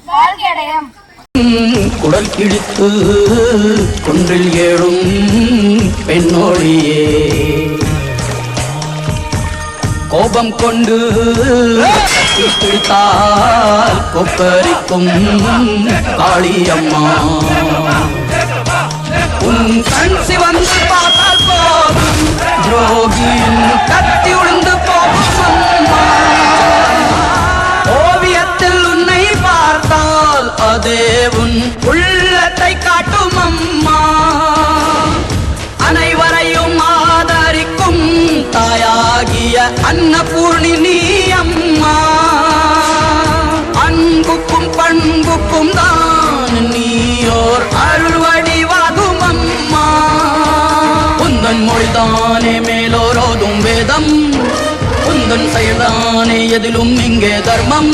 வாழ்க்கையடையும். குடல் கிழித்து குன்றில் ஏழும் பெண்ணோழியே கோபம் கொண்டு பிடித்தால் கொப்பரிக்கும் காளியம்மா உன் கண் சிவந்து பார்த்தால் போதும் துரோகியின் கத்தி உழுந்து போகும் அம்மா ஓவியத்தில் உன்னை பார்த்தால் அதே உன் உள்ளத்தை காட்டும் அம்மா அனைவரையும் ஆதரிக்கும் தாயாகிய அன்னபூர்ணி நீ அம்மா அன்புக்கும் பண்புக்கும் தான் நீயோர் அருள் வடிவாகும் அம்மா உந்தன் மொழிதானே மேலோரோதும் வேதம் உந்தன் செயல்தானே எதிலும் இங்கே தர்மம்